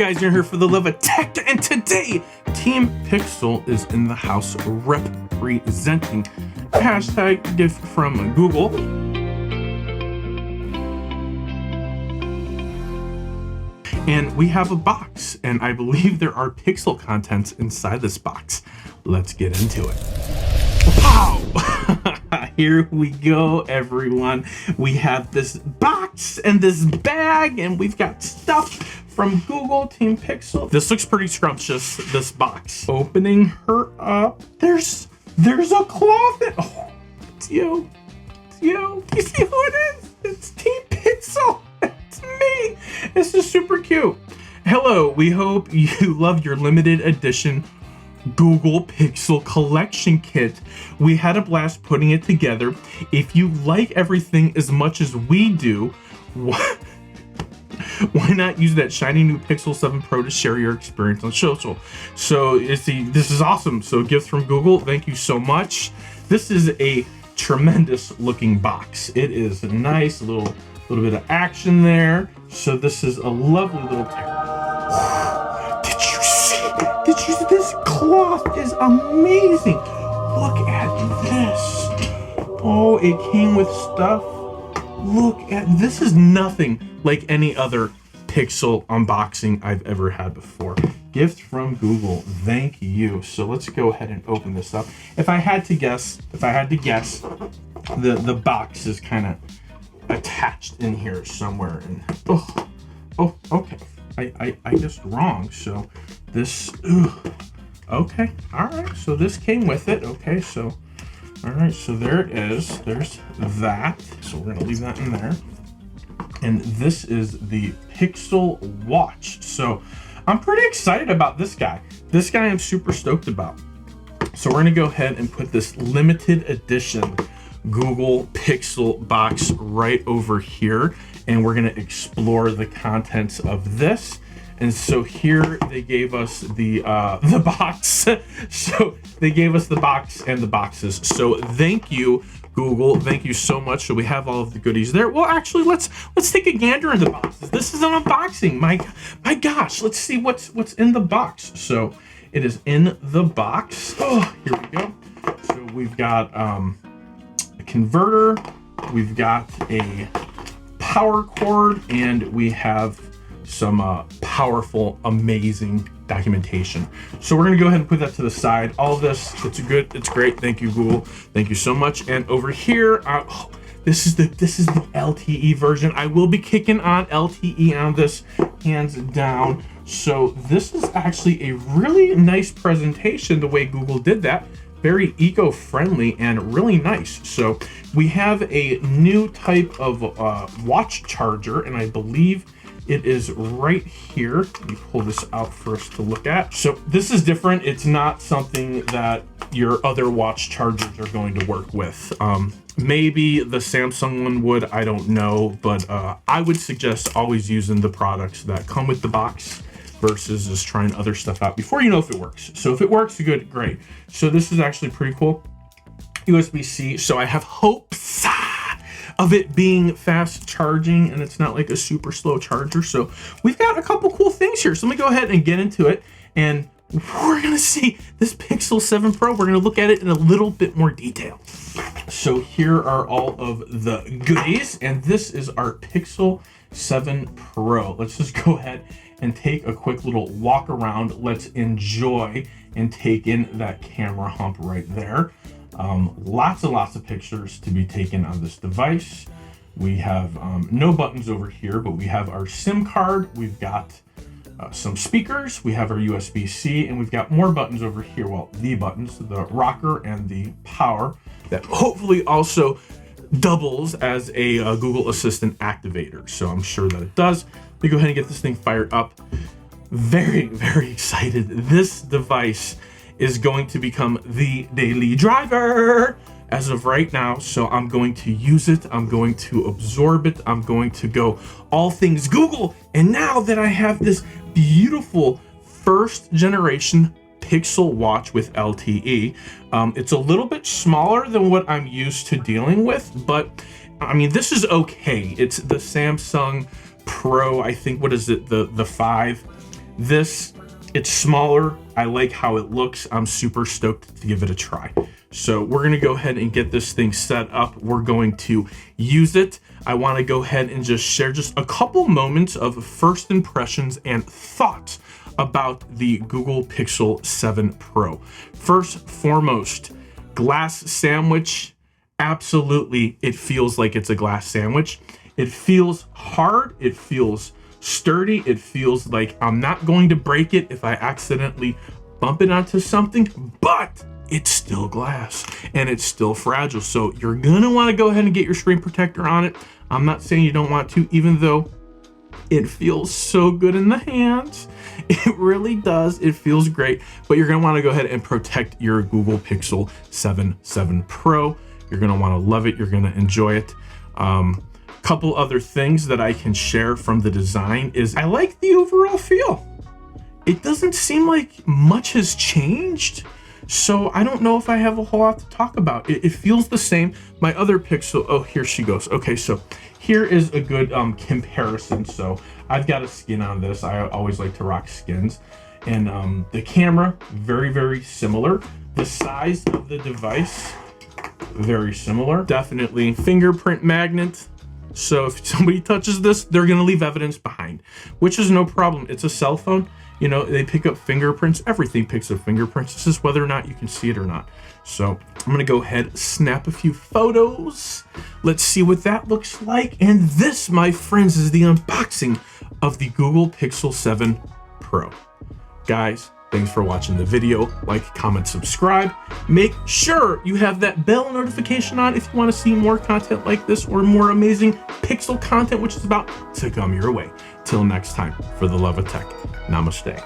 guys? You're here for the love of tech, and today Team Pixel is in the house representing hashtag gift from Google. And we have a box, and I believe there are Pixel contents inside this box. Let's get into it. Wow! Here we go, everyone. We have this box and this bag, and we've got stuff from Google Team Pixel. This looks pretty scrumptious, this box. Opening her up, there's a cloth. Oh, it's you. It's you. You see who it is? It's Team Pixel. It's me. This is super cute. Hello, we hope you love your limited edition Google Pixel collection kit. We had a blast putting it together. If you like everything as much as we do, why not use that shiny new Pixel 7 Pro to share your experience on social? So this is awesome. So gifts from Google, thank you so much. This is a tremendous looking box. It is nice, a little bit of action there. So this is a lovely little Did you see this cloth is amazing? Look at this. Oh, it came with stuff. Look at this. Is nothing like any other Pixel unboxing I've ever had before. Gift from Google. Thank you. So let's go ahead and open this up. If I had to guess, the box is kind of attached in here somewhere. And oh, okay. I guessed wrong. So this, okay, all right, so this came with it. Okay, so all right, so there it is. There's that, so we're gonna leave that in there. And this is the Pixel Watch. So I'm pretty excited about this guy. I'm super stoked about. So we're gonna go ahead and put this limited edition Google Pixel box right over here, and we're gonna explore the contents of this. And so here they gave us the box. So they gave us the box and the boxes. So thank you, Google. Thank you so much. So we have all of the goodies there. Well, actually, let's take a gander in the boxes. This is an unboxing. My gosh, let's see what's in the box. So it is in the box. Oh, here we go. So we've got a converter. We've got a power cord, and we have some powerful, amazing documentation. So we're gonna go ahead and put that to the side. All of this, it's good, it's great. Thank you, Google. Thank you so much. And over here, this is the LTE version. I will be kicking on LTE on this, hands down. So this is actually a really nice presentation, the way Google did that. Very eco-friendly and really nice. So we have a new type of watch charger, and I believe it is right here. Let me pull this out for us to look at. So this is different. It's not something that your other watch chargers are going to work with. Maybe the Samsung one would, I don't know, but I would suggest always using the products that come with the box versus just trying other stuff out before you know if it works. So if it works, good, great. So this is actually pretty cool. USB-C. So I have hopes of it being fast charging, and it's not like a super slow charger. So we've got a couple cool things here. So let me go ahead and get into it, and we're gonna see this Pixel 7 Pro. We're gonna look at it in a little bit more detail. So here are all of the goodies, and this is our Pixel 7 Pro. Let's just go ahead and take a quick little walk around. Let's enjoy and take in that camera hump right there. Lots and lots of pictures to be taken on this device. We have no buttons over here, but we have our SIM card. We've got some speakers. We have our USB-C, and we've got more buttons over here. Well, the buttons, the rocker and the power, that hopefully also doubles as a Google Assistant activator. So I'm sure that it does. Let me go ahead and get this thing fired up. Very, very excited. This device is going to become the daily driver as of right now. So I'm going to use it. I'm going to absorb it. I'm going to go all things Google. And now that I have this beautiful first generation Pixel Watch with LTE, it's a little bit smaller than what I'm used to dealing with, but I mean, this is okay. It's the Samsung Pro, I think, what is it, the 5 It's smaller. I like how it looks. I'm super stoked to give it a try. So we're gonna go ahead and get this thing set up. We're going to use it. I wanna go ahead and just share just a couple moments of first impressions and thoughts about the Google Pixel 7 Pro. First, foremost, glass sandwich. Absolutely, it feels like it's a glass sandwich. It feels hard, it feels sturdy, it feels like I'm not going to break it if I accidentally bump it onto something, but it's still glass and it's still fragile. So you're gonna wanna go ahead and get your screen protector on it. I'm not saying you don't want to, even though it feels so good in the hands. It really does. It feels great, but you're gonna wanna go ahead and protect your Google Pixel 7 Pro. You're gonna wanna love it. You're gonna enjoy it. Couple other things that I can share from the design is I like the overall feel. It doesn't seem like much has changed. So I don't know if I have a whole lot to talk about. It feels the same. My other Pixel, oh, here she goes. Okay, so here is a good comparison. So I've got a skin on this. I always like to rock skins. And the camera, very, very similar. The size of the device, very similar. Definitely fingerprint magnet. So if somebody touches this, they're gonna leave evidence behind, which is no problem. It's a cell phone. You know, they pick up fingerprints. Everything picks up fingerprints. This is whether or not you can see it or not. So I'm gonna go ahead, snap a few photos. Let's see what that looks like. And this, my friends, is the unboxing of the Google Pixel 7 Pro. Guys, thanks for watching the video. Like, comment, subscribe. Make sure you have that bell notification on if you want to see more content like this or more amazing Pixel content, which is about to come your way. Till next time, for the love of tech, namaste.